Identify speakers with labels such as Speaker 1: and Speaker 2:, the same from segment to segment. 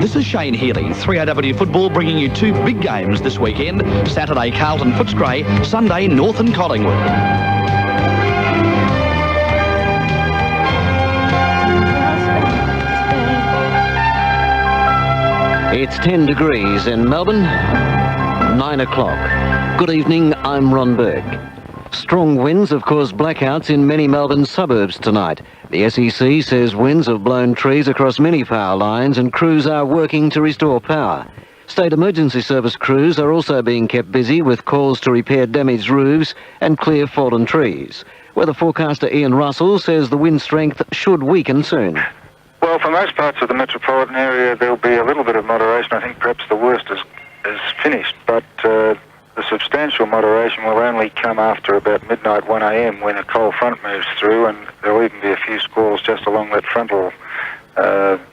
Speaker 1: This is Shane Healy, 3AW Football, bringing you two big games this weekend. Saturday, Carlton Footscray. Sunday, Northern Collingwood.
Speaker 2: It's 10 degrees in Melbourne, 9 o'clock. Good evening, I'm Ron Berg. Strong winds have caused blackouts in many Melbourne suburbs tonight. The SEC says winds have blown trees across many power lines and crews are working to restore power. State Emergency Service crews are also being kept busy with calls to repair damaged roofs and clear fallen trees. Weather forecaster Ian Russell says the wind strength should weaken soon.
Speaker 3: Well, for most parts of the metropolitan area, there'll be a little bit of moderation. I think perhaps the worst is finished, but the substantial moderation will only come after about midnight, 1 a.m, when a cold front moves through, and there'll even be a few squalls just along that frontal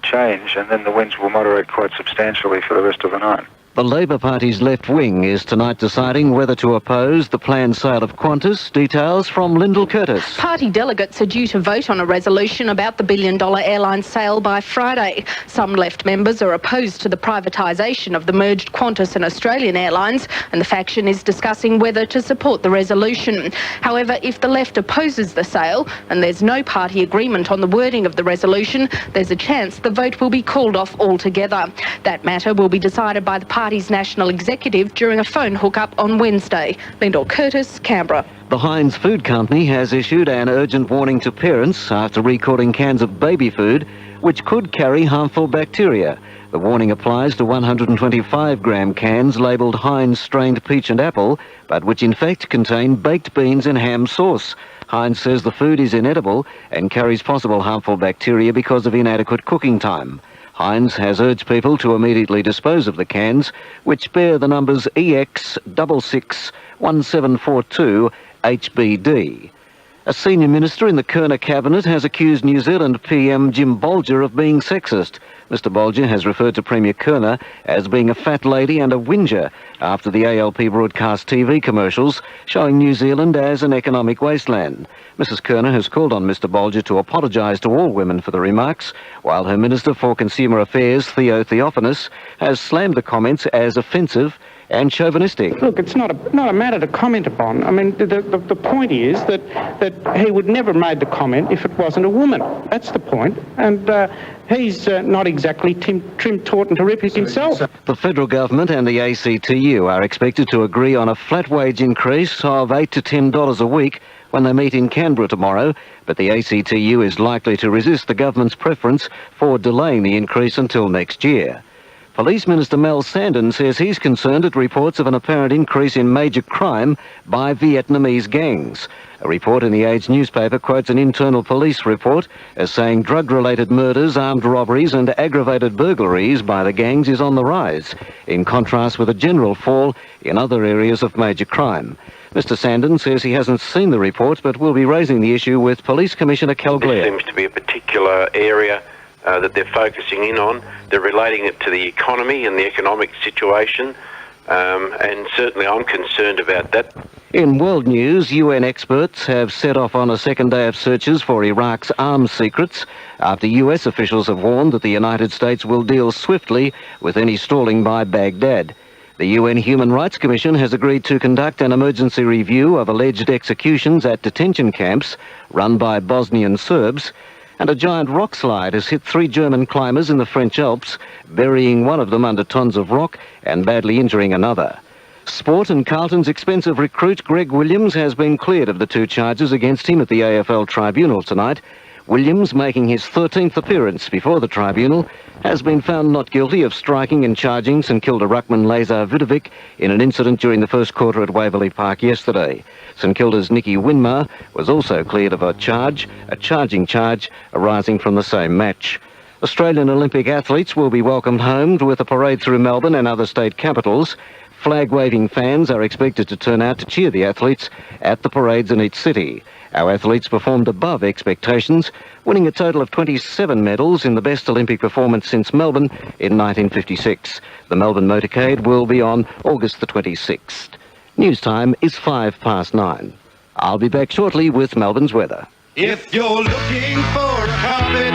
Speaker 3: change, and then the winds will moderate quite substantially for the rest of the night.
Speaker 2: The Labor Party's left wing is tonight deciding whether to oppose the planned sale of Qantas. Details from Lyndall Curtis.
Speaker 4: Party delegates are due to vote on a resolution about the billion-dollar airline sale by Friday. Some left members are opposed to the privatisation of the merged Qantas and Australian Airlines, and the faction is discussing whether to support the resolution. However, if the left opposes the sale and there's no party agreement on the wording of the resolution, there's a chance the vote will be called off altogether. That matter will be decided by the party's national executive during a phone hookup on Wednesday. Lyndall Curtis, Canberra.
Speaker 2: The Heinz Food Company has issued an urgent warning to parents after recalling cans of baby food which could carry harmful bacteria. The warning applies to 125-gram cans labelled Heinz strained peach and apple, but which in fact contain baked beans and ham sauce. Heinz says the food is inedible and carries possible harmful bacteria because of inadequate cooking time. Heinz has urged people to immediately dispose of the cans, which bear the numbers EX661742HBD. A senior minister in the Kerner cabinet has accused New Zealand PM Jim Bolger of being sexist. Mr Bolger has referred to Premier Kerner as being a fat lady and a whinger after the ALP broadcast TV commercials showing New Zealand as an economic wasteland. Mrs Kerner has called on Mr Bolger to apologise to all women for the remarks, while her Minister for Consumer Affairs, Theo Theophanous, has slammed the comments as offensive and chauvinistic.
Speaker 5: Look, it's not a matter to comment upon. I mean, the point is that he would never have made the comment if it wasn't a woman. That's the point. And he's not exactly trim, taut and terrific himself.
Speaker 2: The federal government and the ACTU are expected to agree on a flat wage increase of $8 to $10 a week when they meet in Canberra tomorrow, but the ACTU is likely to resist the government's preference for delaying the increase until next year. Police Minister Mel Sandon says he's concerned at reports of an apparent increase in major crime by Vietnamese gangs. A report in the Age newspaper quotes an internal police report as saying drug-related murders, armed robberies and aggravated burglaries by the gangs is on the rise, in contrast with a general fall in other areas of major crime. Mr Sandon says he hasn't seen the report but will be raising the issue with Police Commissioner Cal Blair.
Speaker 6: There seems to be a particular area that they're focusing in on. They're relating it to the economy and the economic situation, and certainly I'm concerned about that.
Speaker 2: In world news, UN experts have set off on a second day of searches for Iraq's arms secrets after US officials have warned that the United States will deal swiftly with any stalling by Baghdad. The UN Human Rights Commission has agreed to conduct an emergency review of alleged executions at detention camps run by Bosnian Serbs, and a giant rock slide has hit 3 German climbers in the French Alps, burying one of them under tons of rock and badly injuring another. Sport and Carlton's expensive recruit Greg Williams has been cleared of the 2 charges against him at the AFL tribunal tonight. Williams, making his 13th appearance before the tribunal, has been found not guilty of striking and charging St Kilda ruckman Lazar Vidovic in an incident during the first quarter at Waverley Park yesterday. St Kilda's Nicky Winmar was also cleared of a charging charge arising from the same match. Australian Olympic athletes will be welcomed home with a parade through Melbourne and other state capitals. Flag-waving fans are expected to turn out to cheer the athletes at the parades in each city. Our athletes performed above expectations, winning a total of 27 medals in the best Olympic performance since Melbourne in 1956. The Melbourne motorcade will be on August the 26th. News time is 9:05. I'll be back shortly with Melbourne's weather.
Speaker 7: If you're looking for a carpet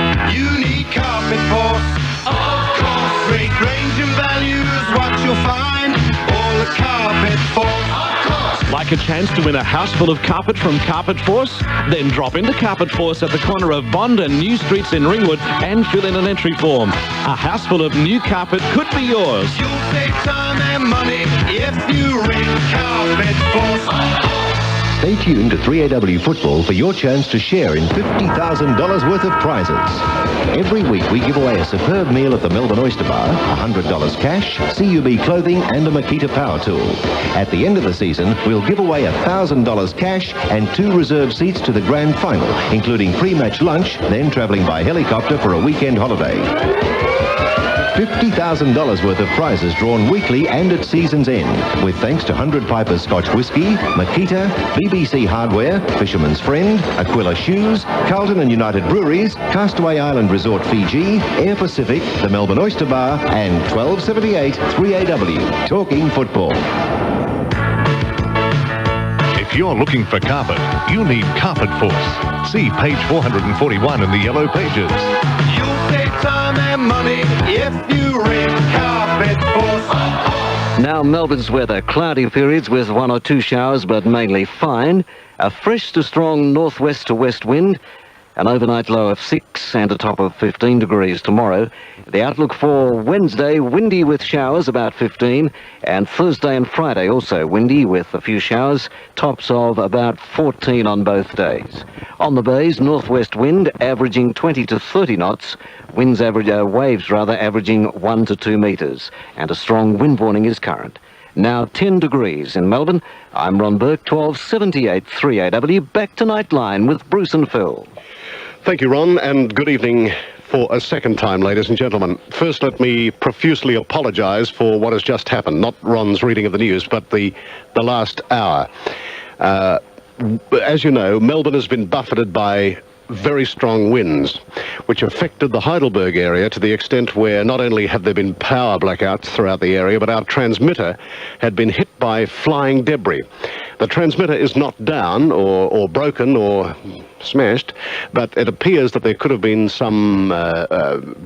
Speaker 7: Like a chance to win a house full of carpet from Carpet Force? Then drop into Carpet Force at the corner of Bond and New Streets in Ringwood and fill in an entry form. A house full of new carpet could be yours.
Speaker 8: You'll save time and money if you ring Carpet Force.
Speaker 9: Stay tuned to 3AW Football for your chance to share in $50,000 worth of prizes. Every week we give away a superb meal at the Melbourne Oyster Bar, $100 cash, CUB clothing and a Makita power tool. At the end of the season, we'll give away $1,000 cash and 2 reserved seats to the grand final, including pre-match lunch, then travelling by helicopter for a weekend holiday. $50,000 worth of prizes drawn weekly and at season's end, with thanks to 100 Piper Scotch Whisky, Makita, BBC Hardware, Fisherman's Friend, Aquila Shoes, Carlton and United Breweries, Castaway Island Resort Fiji, Air Pacific, the Melbourne Oyster Bar, and 1278 3AW. Talking football.
Speaker 10: If you're looking for carpet, you need Carpet Force. See page 441 in the yellow pages.
Speaker 8: You'll save time and money if you ring Carpet Force.
Speaker 2: Now Melbourne's weather. Cloudy periods with 1 or 2 showers, but mainly fine. A fresh to strong northwest to west wind. An overnight low of 6 and a top of 15 degrees tomorrow. The outlook for Wednesday, windy with showers, about 15. And Thursday and Friday also windy with a few showers, tops of about 14 on both days. On the bays, northwest wind averaging 20 to 30 knots. Waves averaging 1 to 2 metres. And a strong wind warning is current. Now 10 degrees in Melbourne. I'm Ron Burke, 1278 3AW. Back to Nightline with Bruce and Phil.
Speaker 11: Thank you, Ron, and good evening for a second time, ladies and gentlemen. First, let me profusely apologise for what has just happened. Not Ron's reading of the news, but the last hour. As you know, Melbourne has been buffeted by very strong winds, which affected the Heidelberg area to the extent where not only have there been power blackouts throughout the area, but our transmitter had been hit by flying debris. The transmitter is not down or broken or smashed, but it appears that there could have been some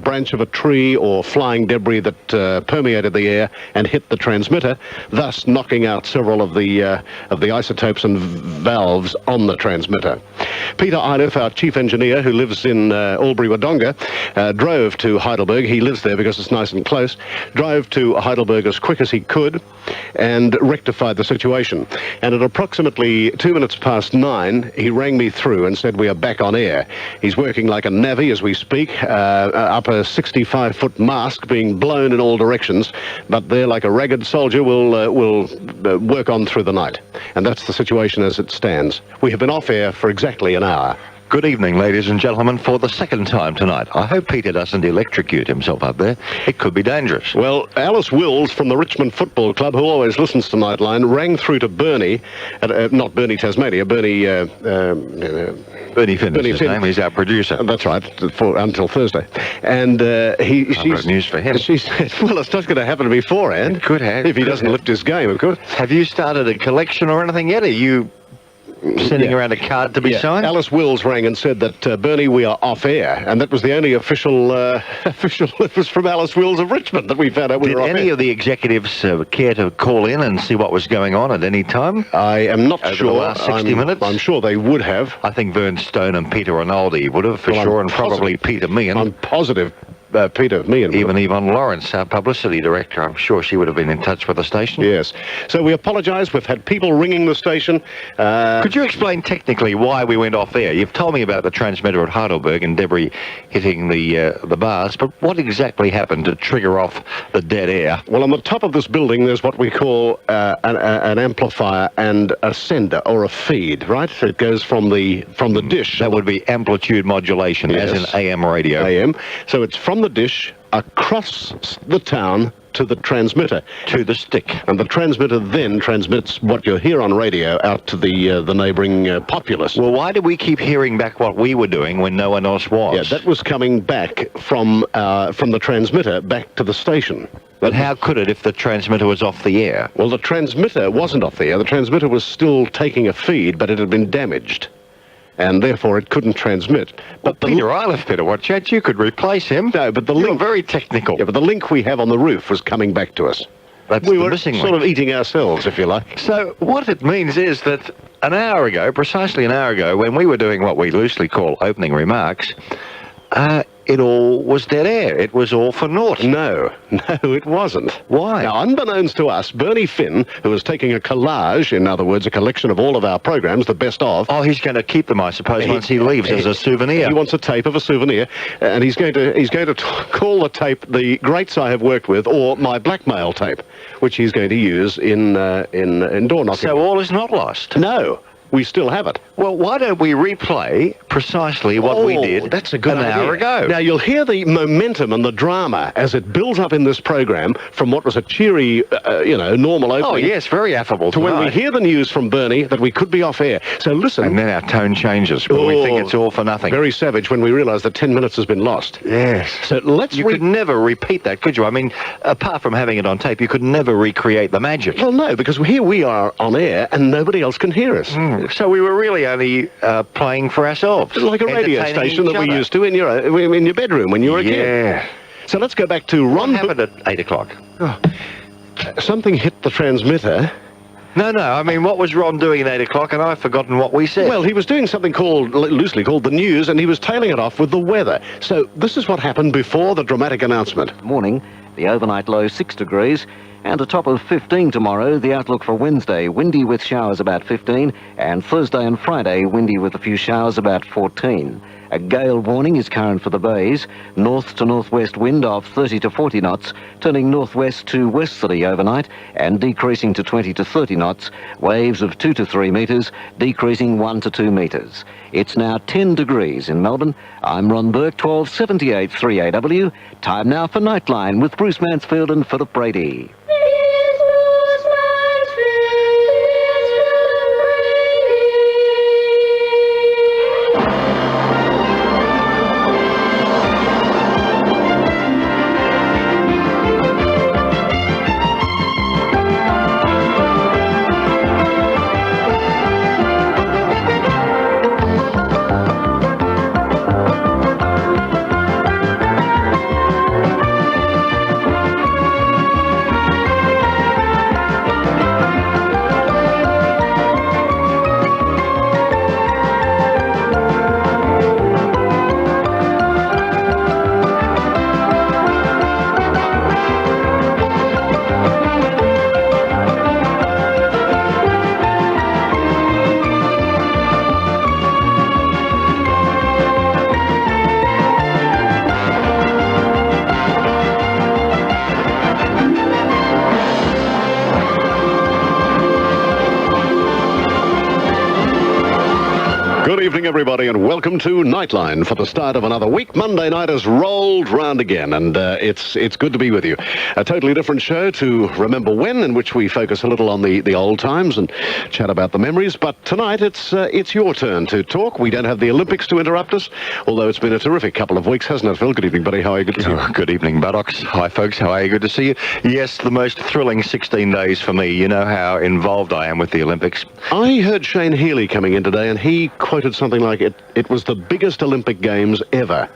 Speaker 11: branch of a tree or flying debris that permeated the air and hit the transmitter, thus knocking out several of the isotopes and valves on the transmitter. Peter Iliff, our chief engineer, who lives in Albury-Wodonga, drove to Heidelberg. He lives there because it's nice and close. Drove to Heidelberg as quick as he could and rectified the situation. And at approximately 2 minutes past 9, he rang me through and said we are back on air. He's working like a navvy as we speak, up a 65-foot mast being blown in all directions, but there, like a ragged soldier, will work on through the night. And that's the situation as it stands. We have been off air for exactly an hour.
Speaker 12: Good evening, ladies and gentlemen, for the second time tonight. I hope Peter doesn't electrocute himself up there. It could be dangerous.
Speaker 11: Well, Alice Wills from the Richmond Football Club, who always listens to Nightline, rang through to Bernie, not Bernie Tasmania, Bernie Finn is his name. He's our producer. That's right, until Thursday. And
Speaker 12: I've got news for him.
Speaker 11: She said, well, it's not going to happen beforehand.
Speaker 12: It could have.
Speaker 11: If he doesn't lift his game, of course.
Speaker 12: Have you started a collection or anything yet? Are you sending around a card to be signed?
Speaker 11: Alice Wills rang and said that, Bernie, we are off air. And that was the only official, it was from Alice Wills of Richmond that we found out we were off air.
Speaker 12: Did any of the executives care to call in and see what was going on at any time?
Speaker 11: I am not
Speaker 12: over
Speaker 11: sure.
Speaker 12: The last 60 minutes?
Speaker 11: I'm sure they would have.
Speaker 12: I think Vern Stone and Peter Rinaldi would have, for sure, and probably Peter Meehan.
Speaker 11: I'm positive. Peter Meehan.
Speaker 12: Even Yvonne Lawrence, our publicity director, I'm sure she would have been in touch with the station.
Speaker 11: Yes. So we apologise. We've had people ringing the station.
Speaker 12: Could you explain technically why we went off air? You've told me about the transmitter at Heidelberg and debris hitting the bars, but what exactly happened to trigger off the dead air?
Speaker 11: Well, on the top of this building, there's what we call an amplifier and a sender or a feed, right? So it goes from the dish.
Speaker 12: That would be amplitude modulation,
Speaker 11: yes,
Speaker 12: as in AM radio.
Speaker 11: AM. So it's from the dish across the town to the transmitter.
Speaker 12: To the stick.
Speaker 11: And the transmitter then transmits what you hear on radio out to the neighbouring populace.
Speaker 12: Well, why did we keep hearing back what we were doing when no one else was?
Speaker 11: Yeah, that was coming back from the transmitter back to the station.
Speaker 12: But how could it if the transmitter was off the air?
Speaker 11: Well, the transmitter wasn't off the air. The transmitter was still taking a feed, but it had been damaged. And therefore it couldn't transmit.
Speaker 12: But Peter Iliff, better watch out. You could replace him.
Speaker 11: No, but the link...
Speaker 12: You're very technical.
Speaker 11: Yeah, but the link we have on the roof was coming back to us.
Speaker 12: That's
Speaker 11: we
Speaker 12: the
Speaker 11: were
Speaker 12: missing
Speaker 11: sort
Speaker 12: link.
Speaker 11: of eating ourselves, if you like.
Speaker 12: So what it means is that precisely an hour ago, when we were doing what we loosely call opening remarks, it all was dead air. It was all for naught.
Speaker 11: No, it wasn't.
Speaker 12: Why?
Speaker 11: Now, unbeknownst to us, Bernie Finn, who was taking a collage, in other words, a collection of all of our programs, the best of.
Speaker 12: Oh, he's going to keep them, I suppose, once he leaves as a souvenir.
Speaker 11: He wants a tape of a souvenir, and he's going to call the tape "The Greats I Have Worked With" or "My Blackmail Tape," which he's going to use in door knocking.
Speaker 12: So all is not lost.
Speaker 11: No. We still have it.
Speaker 12: Well, why don't we replay precisely what we did
Speaker 11: that's a good
Speaker 12: an hour ago?
Speaker 11: Now, you'll hear the momentum and the drama as it builds up in this program from what was a cheery, normal opening.
Speaker 12: Oh, yes, very affable
Speaker 11: to when we
Speaker 12: tonight.
Speaker 11: hear the news from Bernie that we could be off air. So listen.
Speaker 12: And then our tone changes when we think it's all for nothing.
Speaker 11: Very savage when we realise that 10 minutes has been lost.
Speaker 12: Yes.
Speaker 11: So let's...
Speaker 12: You could never repeat that, could you? I mean, apart from having it on tape, you could never recreate the magic.
Speaker 11: Well, no, because here we are on air and nobody else can hear us.
Speaker 12: So we were really only playing for ourselves.
Speaker 11: Like a radio station that we used to in your bedroom when you were a kid.
Speaker 12: Yeah.
Speaker 11: So let's go back to Ron...
Speaker 12: What happened at 8 o'clock?
Speaker 11: Something hit the transmitter.
Speaker 12: No, I mean, what was Ron doing at 8 o'clock, and I've forgotten what we said.
Speaker 11: Well, he was doing something loosely called the news, and he was tailing it off with the weather. So this is what happened before the dramatic announcement.
Speaker 2: Morning, the overnight low 6 degrees, and a top of 15 tomorrow. The outlook for Wednesday, windy with showers about 15, and Thursday and Friday, windy with a few showers about 14. A gale warning is current for the bays, north to northwest wind of 30 to 40 knots, turning northwest to westerly overnight and decreasing to 20 to 30 knots, waves of 2 to 3 metres, decreasing 1 to 2 metres. It's now 10 degrees in Melbourne. I'm Ron Burke, 1278 3AW. Time now for Nightline with Bruce Mansfield and Philip Brady.
Speaker 11: Good evening, everybody, and welcome to Nightline for the start of another week. Monday night has rolled round again, and it's good to be with you. A totally different show to Remember When, in which we focus a little on the old times and chat about the memories. But tonight, it's your turn to talk. We don't have the Olympics to interrupt us, although it's been a terrific couple of weeks, hasn't it, Phil? Good evening, buddy. How are you? Good to see you.
Speaker 12: Good evening, buttocks. Hi, folks. How are you? Good to see you. Yes, the most thrilling 16 days for me. You know how involved I am with the Olympics.
Speaker 11: I heard Shane Healy coming in today, and he quoted something like it was the biggest Olympic Games ever.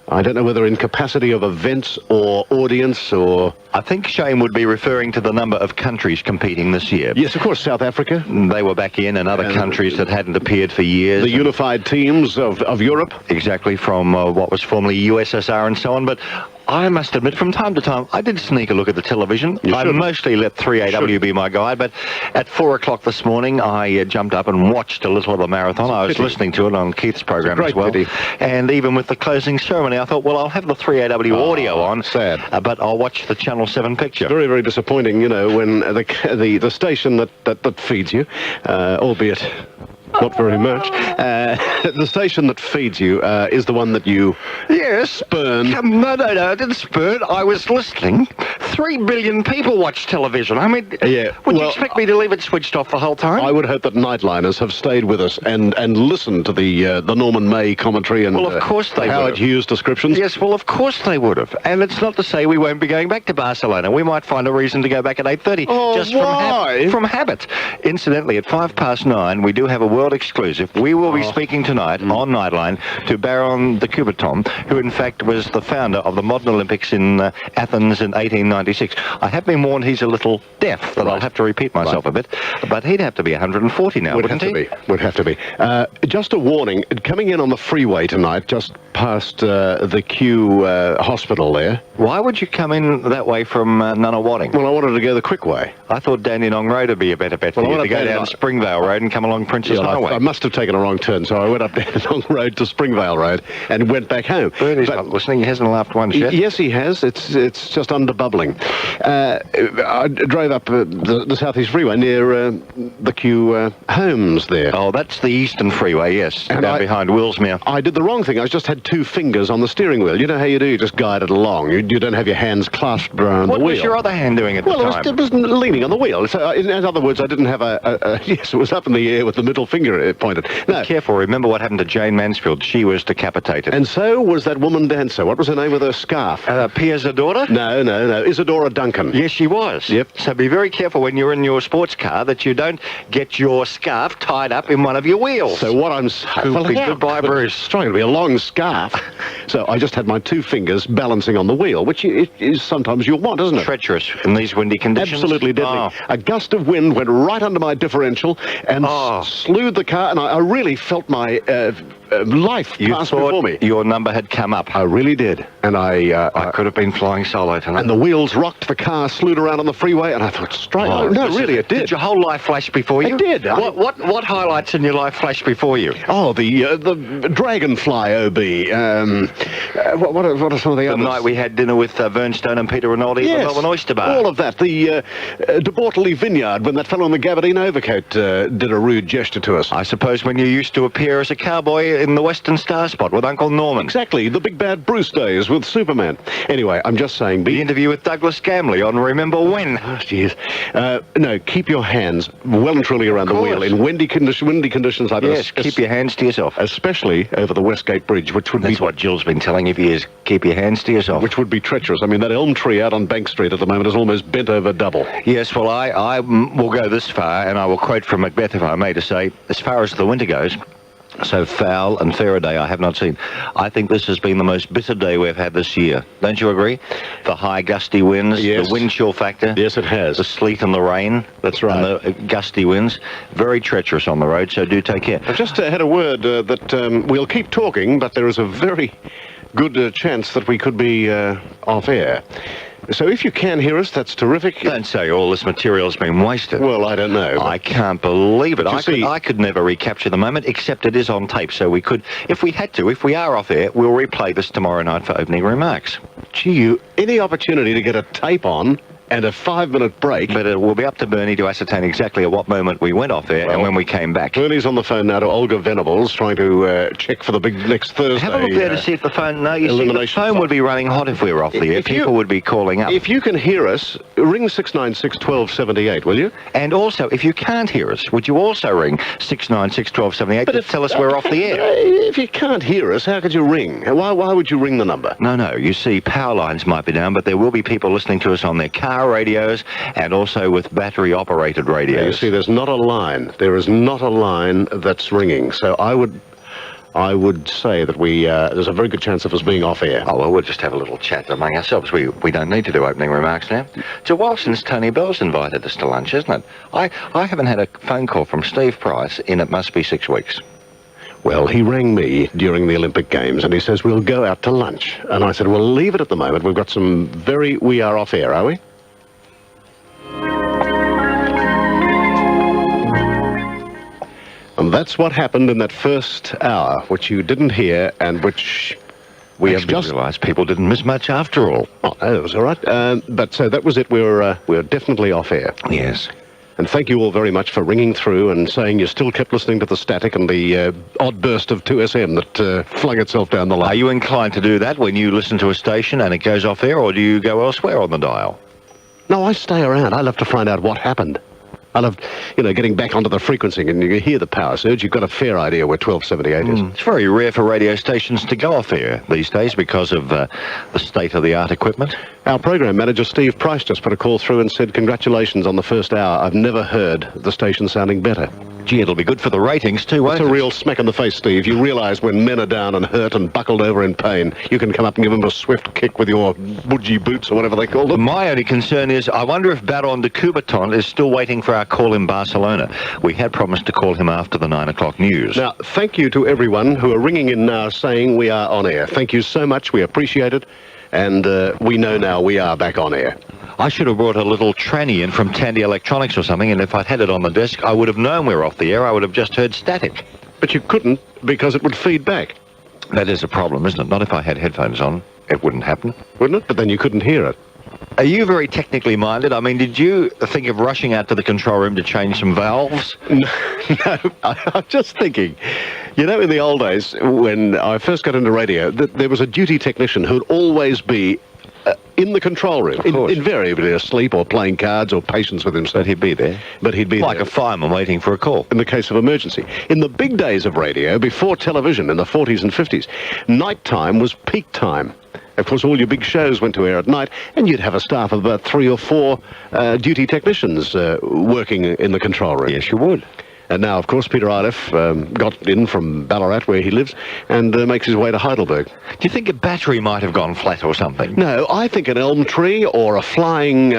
Speaker 11: I don't know whether in capacity of events or audience or...
Speaker 12: I think Shane would be referring to the number of countries competing this year.
Speaker 11: Yes, of course, South Africa.
Speaker 12: They were back in, and other countries that hadn't appeared for years.
Speaker 11: The unified teams of Europe.
Speaker 12: Exactly, from what was formerly USSR and so on. But I must admit, from time to time, I did sneak a look at the television. I mostly let 3AW be my guide, but at 4 o'clock this morning, I jumped up and watched a little of the marathon. I was listening to it on Keith's program as well. And even with the closing ceremony, I thought, well, I'll have the 3AW audio on.
Speaker 11: Sad.
Speaker 12: But I'll watch the Channel 7 picture.
Speaker 11: Very, very disappointing, you know, when the station that feeds you, albeit... not very much. The station that feeds you is the one that you spurn.
Speaker 12: No, I didn't spurn. I was listening. 3 billion people watch television. I mean, would you expect me to leave it switched off the whole time?
Speaker 11: I would hope that Nightliners have stayed with us and listened to the Norman May commentary and
Speaker 12: of course they
Speaker 11: Howard Hughes descriptions.
Speaker 12: Yes, well, of course they would have. And it's not to say we won't be going back to Barcelona. We might find a reason to go back at 8:30.
Speaker 11: Oh,
Speaker 12: just
Speaker 11: why?
Speaker 12: from habit. Incidentally, at 9:05, we do have a World world exclusive. We will be speaking tonight on Nightline to Baron de Coubertin, who in fact was the founder of the modern Olympics in Athens in 1896. I have been warned he's a little deaf, that I'll have to repeat myself a bit, but he'd have to be 140 now, wouldn't he?
Speaker 11: Would have to be. Just a warning, coming in on the freeway tonight, just past the Kew hospital there.
Speaker 12: Why would you come in that way from Nunawading?
Speaker 11: Well, I wanted to go the quick way.
Speaker 12: I thought Dandenong Road would be a better bet for you to go down Springvale Road and come along Princess Highway.
Speaker 11: I must have taken a wrong turn, so I went up Dandenong Road to Springvale Road and went back home.
Speaker 12: Bernie's not listening. He hasn't laughed once yet.
Speaker 11: Yes, he has. It's just under bubbling. I drove up the Southeast Freeway near the Kew homes there.
Speaker 12: Oh, that's the Eastern Freeway, yes, and down behind Willsmere.
Speaker 11: I did the wrong thing. I just had 2 fingers on the steering wheel. You know how you do? You just guide it along. You don't have your hands clasped around the wheel.
Speaker 12: What was your other hand doing at the time?
Speaker 11: It was leaning on the wheel. So, in other words, I didn't have yes, it was up in the air with the middle finger pointed. No.
Speaker 12: Be careful. Remember what happened to Jane Mansfield. She was decapitated.
Speaker 11: And so was that woman dancer. What was her name with her scarf?
Speaker 12: Pia's daughter?
Speaker 11: No. Isadora Duncan.
Speaker 12: Yes, she was.
Speaker 11: Yep.
Speaker 12: So be very careful when you're in your sports car that you don't get your scarf tied up in one of your wheels.
Speaker 11: So what I'm saying...
Speaker 12: Goodbye, Bruce.
Speaker 11: It's trying to be a long scarf. So I just had my 2 fingers balancing on the wheel, which is sometimes you'll want, isn't it?
Speaker 12: Treacherous in these windy conditions.
Speaker 11: Absolutely deadly.
Speaker 12: Oh.
Speaker 11: A gust of wind went right under my differential and slewed the car, and I really felt my life pass before me.
Speaker 12: Your number had come up.
Speaker 11: I really did. And
Speaker 12: I could have been flying solo tonight.
Speaker 11: And the wheels rocked, the car slewed around on the freeway, and I thought, it did.
Speaker 12: Did your whole life flash before you?
Speaker 11: It did.
Speaker 12: What highlights in your life flashed before you?
Speaker 11: Oh, the Dragonfly OB. What are some of the others?
Speaker 12: The night we had dinner with Vernstone and Peter Rinaldi at the Melbourne Oyster Bar.
Speaker 11: All of that. The De Bortoli Vineyard, when that fellow in the gabardine overcoat did a rude gesture to us.
Speaker 12: I suppose when you used to appear as a cowboy in the Western Star spot with Uncle Norman.
Speaker 11: Exactly. The Big Bad Bruce days with Superman. Anyway, I'm just saying...
Speaker 12: The interview with Douglas Gamley on Remember When.
Speaker 11: Oh, jeez. No, keep your hands well and truly around the wheel in windy conditions like this.
Speaker 12: Yes, keep your hands to yourself.
Speaker 11: Especially over the Westgate Bridge, which would
Speaker 12: That's what Jill's been telling you for years. Keep your hands to yourself.
Speaker 11: Which would be treacherous. I mean, that elm tree out on Bank Street at the moment is almost bent over double.
Speaker 12: Yes, well, I will go this far, and I will quote from Macbeth, if I may, to say, as far as the winter goes, so foul and fair a day I have not seen. I think this has been the most bitter day we've had this year. Don't you agree? The high gusty winds, the wind chill factor.
Speaker 11: Yes, it has.
Speaker 12: The sleet and the rain.
Speaker 11: That's right.
Speaker 12: And the gusty winds. Very treacherous on the road, so do take care.
Speaker 11: I've just had a word that we'll keep talking, but there is a very good chance that we could be off air. So if you can hear us, that's terrific.
Speaker 12: Don't say all this material's been wasted.
Speaker 11: Well, I don't know.
Speaker 12: I can't believe it. I could never recapture the moment, except it is on tape, so we could, if we had to, if we are off air, we'll replay this tomorrow night for opening remarks.
Speaker 11: Gee, any opportunity to get a tape on and a 5-minute break.
Speaker 12: But it will be up to Bernie to ascertain exactly at what moment we went off there and when we came back.
Speaker 11: Bernie's on the phone now to Olga Venables, trying to check for the big next Thursday.
Speaker 12: Have a look there to see if the phone... No, you see, the phone would be running hot if we were off the air. People would be calling up.
Speaker 11: If you can hear us, ring 696-1278, will you?
Speaker 12: And also, if you can't hear us, would you also ring 696-1278 to tell us we're off the air?
Speaker 11: If you can't hear us, how could you ring? Why would you ring the number?
Speaker 12: No, you see, power lines might be down, but there will be people listening to us on their car radios and also with battery-operated radios.
Speaker 11: Now, you see, there's not a line. There is not a line that's ringing. So I would say that there's a very good chance of us being off air.
Speaker 12: Oh, well, we'll just have a little chat among ourselves. We don't need to do opening remarks now. It's a while since Tony Bell's invited us to lunch, isn't it? I haven't had a phone call from Steve Price in, it must be 6 weeks.
Speaker 11: Well, he rang me during the Olympic Games and he says, we'll go out to lunch. And I said, well, leave it at the moment. We've got we are off air, are we? And that's what happened in that first hour, which you didn't hear and which we have just
Speaker 12: realised people didn't miss much after all.
Speaker 11: Oh, that was all right. But so that was it. We're definitely off air.
Speaker 12: Yes.
Speaker 11: And thank you all very much for ringing through and saying you still kept listening to the static and the odd burst of 2SM that flung itself down the line.
Speaker 12: Are you inclined to do that when you listen to a station and it goes off air, or do you go elsewhere on the dial?
Speaker 11: No, I stay around. I love to find out what happened. I love, getting back onto the frequency and you hear the power surge. You've got a fair idea where 1278 is.
Speaker 12: It's very rare for radio stations to go off air these days because of the state-of-the-art equipment.
Speaker 11: Our program manager, Steve Price, just put a call through and said, congratulations on the first hour. I've never heard the station sounding better.
Speaker 12: Gee, it'll be good for the ratings too, won't it?
Speaker 11: It's a real smack in the face, Steve. You realise when men are down and hurt and buckled over in pain, you can come up and give them a swift kick with your budgie boots or whatever they call them.
Speaker 12: My only concern is I wonder if Baron de Coubertin is still waiting for our call in Barcelona. We had promised to call him after the 9 o'clock news.
Speaker 11: Now, thank you to everyone who are ringing in now saying we are on air. Thank you so much. We appreciate it. And we know now we are back on air.
Speaker 12: I should have brought a little tranny in from Tandy Electronics or something, and if I'd had it on the desk, I would have known we were off the air. I would have just heard static.
Speaker 11: But you couldn't because it would feed back.
Speaker 12: That is a problem, isn't it? Not if I had headphones on. It wouldn't happen.
Speaker 11: Wouldn't it? But then you couldn't hear it.
Speaker 12: Are you very technically minded? I mean, did you think of rushing out to the control room to change some valves?
Speaker 11: No, I'm just thinking, in the old days, when I first got into radio, there was a duty technician who'd always be in the control room, invariably asleep or playing cards or patience with himself.
Speaker 12: But he'd be there. Like a fireman waiting for a call.
Speaker 11: In the case of emergency. In the big days of radio, before television in the 40s and 50s, night time was peak time. Of course, all your big shows went to air at night, and you'd have a staff of about 3 or 4 duty technicians working in the control room.
Speaker 12: Yes, you would.
Speaker 11: And now, of course, Peter Iliff got in from Ballarat, where he lives, and makes his way to Heidelberg.
Speaker 12: Do you think a battery might have gone flat or something?
Speaker 11: No, I think an elm tree or a flying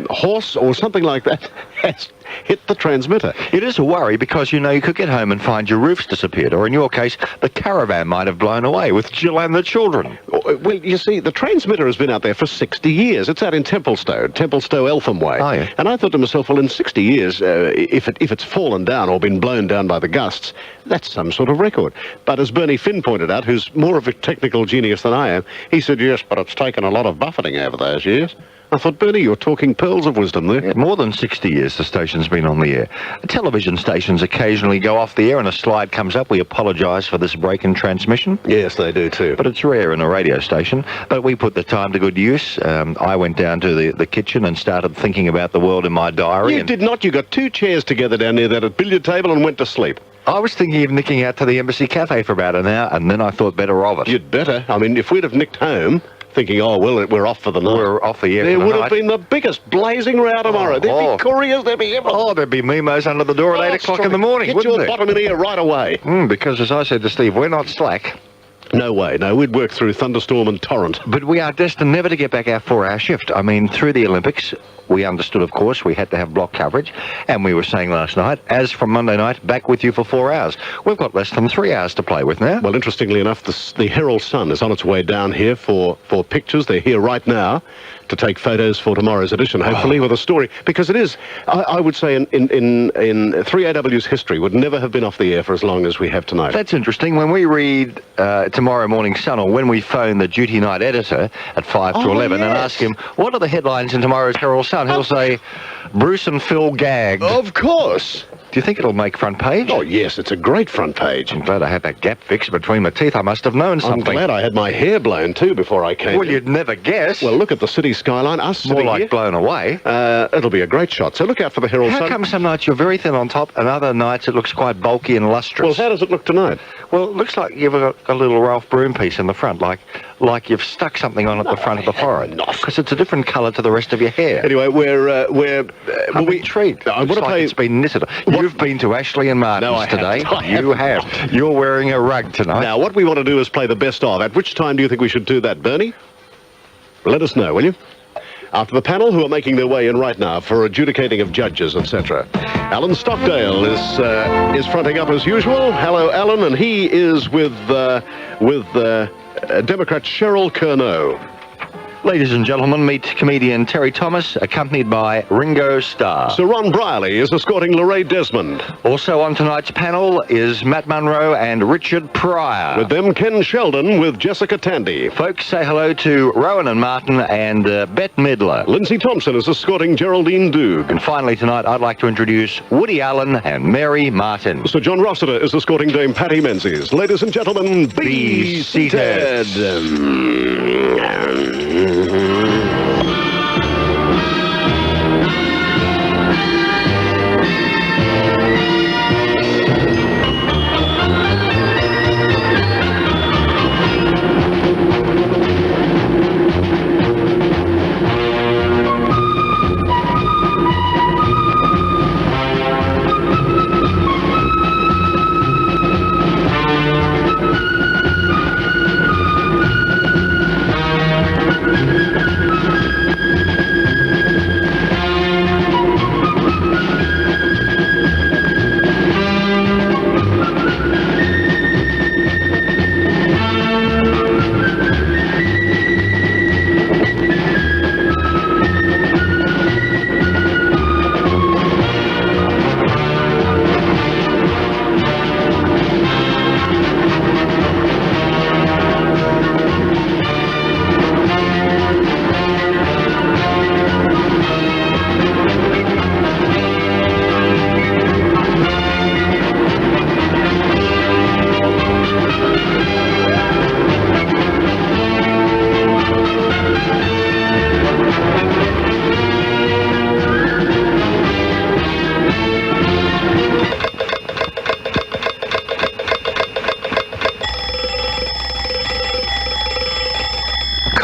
Speaker 11: horse or something like that has hit the transmitter.
Speaker 12: It is a worry because, you could get home and find your roof's disappeared, or in your case, the caravan might have blown away with Jill and the children.
Speaker 11: Well, you see, the transmitter has been out there for 60 years. It's out in Templestowe, Eltham Way.
Speaker 12: Oh, yeah.
Speaker 11: And I thought to myself, well, in 60 years, if it's fallen down or been blown down by the gusts, that's some sort of record. But as Bernie Finn pointed out, who's more of a technical genius than I am, he said, yes, but it's taken a lot of buffeting over those years. I thought, Bernie, you're talking pearls of wisdom there.
Speaker 12: Yeah, more than 60 years the station's been on the air. Television stations occasionally go off the air and a slide comes up. We apologise for this break in transmission.
Speaker 11: Yes, they do too.
Speaker 12: But it's rare in a radio station. But we put the time to good use. I went down to the kitchen and started thinking about the world in my diary.
Speaker 11: You did not. You got 2 chairs together down near that billiard table and went to sleep.
Speaker 12: I was thinking of nicking out to the Embassy Cafe for about an hour, and then I thought better of it.
Speaker 11: You'd better. I mean, if we'd have nicked home, thinking, oh, well, we're off for the night.
Speaker 12: We're off the air
Speaker 11: there
Speaker 12: for the
Speaker 11: would
Speaker 12: night.
Speaker 11: have been the biggest blazing row tomorrow. There'd be couriers, there'd be everything.
Speaker 12: Oh, there'd be Mimos under the door at 8 o'clock in the morning,
Speaker 11: Get
Speaker 12: wouldn't
Speaker 11: your
Speaker 12: there?
Speaker 11: bottom in here right away.
Speaker 12: Because, as I said to Steve, we're not slack.
Speaker 11: No way. No, we'd work through thunderstorm and torrent.
Speaker 12: But we are destined never to get back our 4-hour shift. I mean, through the Olympics, we understood, of course, we had to have block coverage. And we were saying last night, as from Monday night, back with you for 4 hours. We've got less than 3 hours to play with now.
Speaker 11: Well, interestingly enough, the Herald Sun is on its way down here for pictures. They're here right now to take photos for tomorrow's edition, hopefully, with a story. Because it is, I would say, in 3AW's history, would never have been off the air for as long as we have tonight.
Speaker 12: That's interesting. When we read Tomorrow Morning Sun, or when we phone the duty night editor at 5 to 11 and ask him, what are the headlines in tomorrow's Herald Sun? He'll say, Bruce and Phil gagged.
Speaker 11: Of course.
Speaker 12: Do you think it'll make front page?
Speaker 11: Oh, yes, it's a great front page.
Speaker 12: I'm glad I had that gap fixed between my teeth. I must have known something.
Speaker 11: I'm glad I had my hair blown, too, before I came.
Speaker 12: Well, you'd never guess.
Speaker 11: Well, look at the city skyline. Us
Speaker 12: More
Speaker 11: sitting
Speaker 12: like
Speaker 11: here.
Speaker 12: blown away.
Speaker 11: It'll be a great shot. So look out for the Herald Sun.
Speaker 12: How come some nights you're very thin on top and other nights it looks quite bulky and lustrous?
Speaker 11: Well, how does it look tonight?
Speaker 12: Well, it looks like you've got a little Ralph Broom piece in the front, like you've stuck something on at the front of the forehead. Because it's a different colour to the rest of your hair.
Speaker 11: Anyway,
Speaker 12: I'm intrigued.
Speaker 11: I want to play.
Speaker 12: It's been knitted. You've been to Ashley and Martin's
Speaker 11: No, I
Speaker 12: today.
Speaker 11: haven't.
Speaker 12: You have. You're wearing a rug tonight.
Speaker 11: Now, what we want to do is play the best of. At which time do you think we should do that, Bernie? Let us know, will you? After the panel, who are making their way in right now for adjudicating of judges, etc. Alan Stockdale is fronting up as usual. Hello, Alan, and he is with Democrat Cheryl Curnow.
Speaker 12: Ladies and gentlemen, meet comedian Terry Thomas, accompanied by Ringo Starr.
Speaker 11: Sir Ron Briley is escorting Lorraine Desmond.
Speaker 12: Also on tonight's panel is Matt Munro and Richard Pryor.
Speaker 11: With them, Ken Sheldon with Jessica Tandy.
Speaker 12: Folks, say hello to Rowan and Martin and Bette Midler.
Speaker 11: Lindsay Thompson is escorting Geraldine Doog.
Speaker 12: And finally tonight, I'd like to introduce Woody Allen and Mary Martin.
Speaker 11: Sir John Rossiter is escorting Dame Patty Menzies. Ladies and gentlemen, be seated.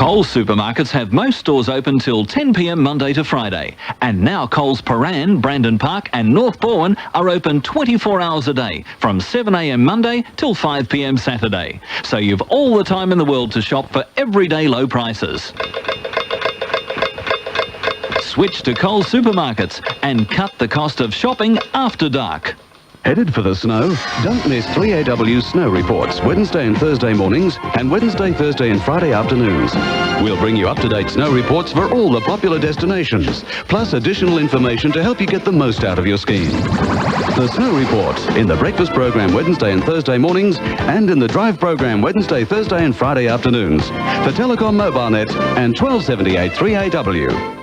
Speaker 7: Coles supermarkets have most stores open till 10 p.m. Monday to Friday. And now Coles Paran, Brandon Park and North Bourne are open 24 hours a day from 7 a.m. Monday till 5 p.m. Saturday. So you've all the time in the world to shop for everyday low prices. Switch to Coles supermarkets and cut the cost of shopping after dark.
Speaker 13: Headed for the snow? Don't miss 3AW's snow reports Wednesday and Thursday mornings and Wednesday, Thursday and Friday afternoons. We'll bring you up-to-date snow reports for all the popular destinations, plus additional information to help you get the most out of your skiing. The snow report in the breakfast program Wednesday and Thursday mornings and in the drive program Wednesday, Thursday and Friday afternoons for Telecom MobileNet and 1278 3AW.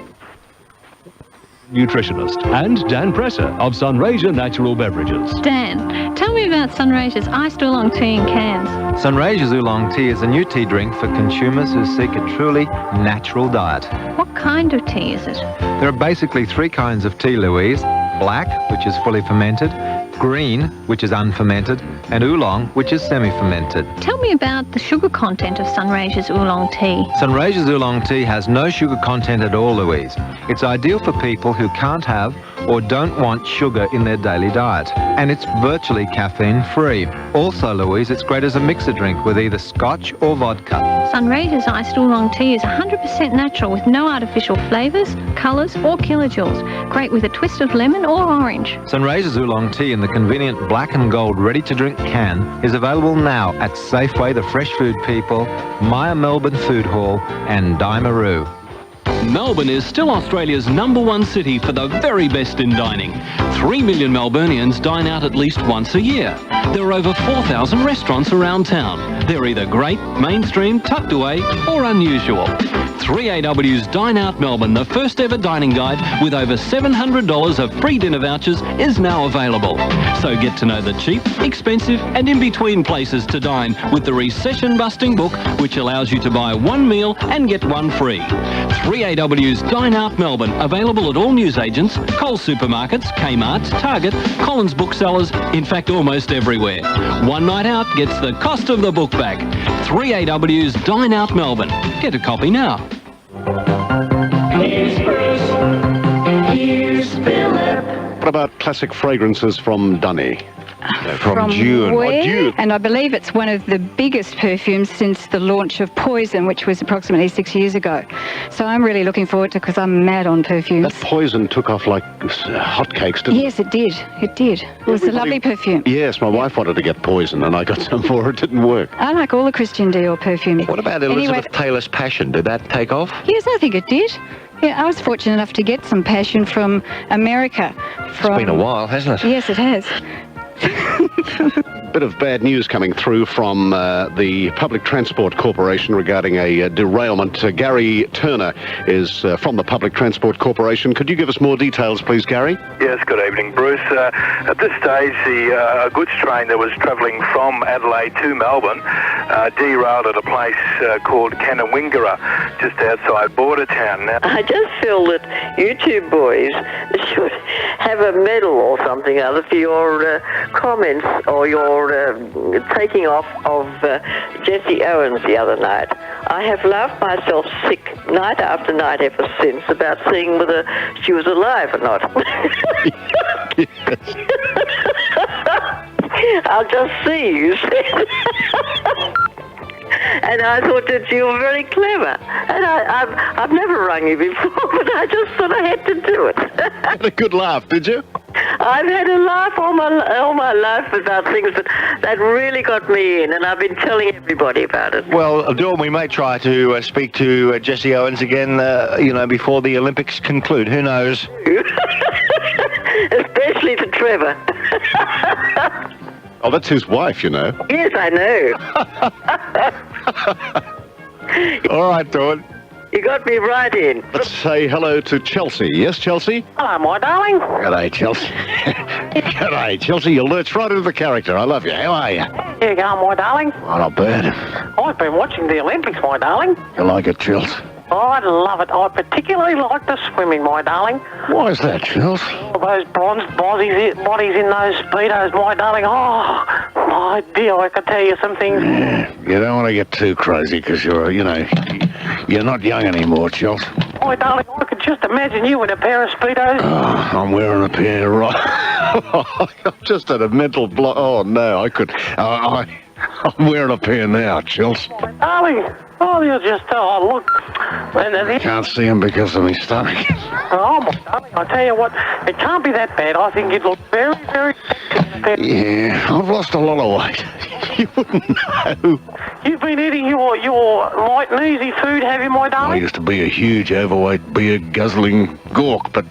Speaker 14: Nutritionist, and Dan Presser of Sunraysia Natural Beverages.
Speaker 15: Dan, tell me about Sunraysia's iced oolong tea in cans.
Speaker 16: Sunraysia's oolong tea is a new tea drink for consumers who seek a truly natural diet.
Speaker 15: What kind of tea is it?
Speaker 16: There are basically three kinds of tea, Louise. Black, which is fully fermented, green, which is unfermented, and oolong, which is semi-fermented.
Speaker 15: Tell me about the sugar content of Sunraysia's oolong tea.
Speaker 16: Sunraysia's oolong tea has no sugar content at all, Louise. It's ideal for people who can't have or don't want sugar in their daily diet. And it's virtually caffeine-free. Also, Louise, it's great as a mixer drink with either scotch or vodka.
Speaker 15: Sunraysia's iced oolong tea is 100% natural with no artificial flavours, colours or kilojoules. Great with a twist of lemon or orange.
Speaker 16: Sunraysia's oolong tea in the convenient black and gold ready-to-drink can is available now at Safeway, the Fresh Food People, Myer Melbourne Food Hall and Dimaroo.
Speaker 7: Melbourne is still Australia's #1 city for the very best in dining. 3 million Melburnians dine out at least once a year. There are over 4,000 restaurants around town. They're either great, mainstream, tucked away or unusual. 3AW's Dine Out Melbourne, the first ever dining guide with over $700 of free dinner vouchers, is now available. So get to know the cheap, expensive and in-between places to dine with the recession-busting book, which allows you to buy one meal and get one free. 3AW's Dine Out Melbourne, available at all newsagents, Coles supermarkets, Kmart, Target, Collins booksellers, in fact almost everywhere. One night out gets the cost of the book back. 3AW's Dine Out Melbourne. Get a copy now.
Speaker 8: Here's Bruce. Here's Philip.
Speaker 11: What about classic fragrances from Dunny?
Speaker 17: From
Speaker 11: June.
Speaker 17: Where?
Speaker 11: Oh, June.
Speaker 17: And I believe it's one of the biggest perfumes since the launch of Poison, which was approximately 6 years ago. So I'm really looking forward to it because I'm mad on perfumes.
Speaker 11: That Poison took off like hotcakes, didn't it?
Speaker 17: Yes, it did. It did. It was a lovely perfume.
Speaker 11: Yes, my wife wanted to get Poison and I got some for her. It didn't work.
Speaker 17: I like all the Christian Dior perfume.
Speaker 12: What about Elizabeth Taylor's Passion? Did that take off?
Speaker 17: Yes, I think it did. Yeah, I was fortunate enough to get some Passion from America.
Speaker 12: It's been a while, hasn't it?
Speaker 17: Yes, it has.
Speaker 11: Bit of bad news coming through from the Public Transport Corporation regarding a derailment. Gary Turner is from the Public Transport Corporation. Could you give us more details, please, Gary?
Speaker 3: Yes, good evening, Bruce. At this stage, a goods train that was travelling from Adelaide to Melbourne derailed at a place called Canawingara, just outside Bordertown. Now,
Speaker 18: I just feel that you two boys should have a medal or something other for your comments or your taking off of Jesse Owens the other night. I have laughed myself sick night after night ever since about seeing whether she was alive or not. I'll just see, you said. And I thought that you were very clever. And I've never rung you before, but I just thought I had to do it.
Speaker 11: Had a good laugh, did you?
Speaker 18: I've had a laugh all my life about things, but that really got me in, and I've been telling everybody about it.
Speaker 12: Well, Dawn, we may try to speak to Jesse Owens again, before the Olympics conclude. Who knows?
Speaker 18: Especially to Trevor.
Speaker 11: Oh, that's his wife, you know.
Speaker 18: Yes, I know.
Speaker 12: All right, Dawn.
Speaker 18: You got me right in.
Speaker 11: Let's say hello to Chelsea. Yes, Chelsea?
Speaker 18: Hello, my darling.
Speaker 11: G'day, Chelsea. G'day, Chelsea. You lurch right into the character. I love you. How are you?
Speaker 18: Here you go, my darling.
Speaker 11: Oh, not bad.
Speaker 18: I've been watching the Olympics, my darling.
Speaker 11: You like it, Chels?
Speaker 18: I love it. I particularly like the swimming, my darling.
Speaker 11: Why is that, Chels?
Speaker 18: All those bronze bodies in those speedos, my darling. Oh,
Speaker 5: Oh, dear, I can tell you some things.
Speaker 11: Yeah, you don't want to get too crazy because you're not young anymore, Chels.
Speaker 5: Oh, darling, I could just imagine you in a pair of Speedos.
Speaker 11: Oh, I'm wearing a pair, right? I'm just at a mental block. Oh, no, I could... I'm wearing a pair now, Chels.
Speaker 5: Darling, you're just... Oh, look.
Speaker 11: Can't see them because of my stomach.
Speaker 5: Oh, my darling, I tell you what, it can't be that bad. I think it looks very, very sexy.
Speaker 11: Yeah, I've lost a lot of weight. You wouldn't know.
Speaker 5: You've been eating your light and easy food, have you, my
Speaker 11: I
Speaker 5: darling?
Speaker 11: used to be a huge, overweight, beer-guzzling gawk, but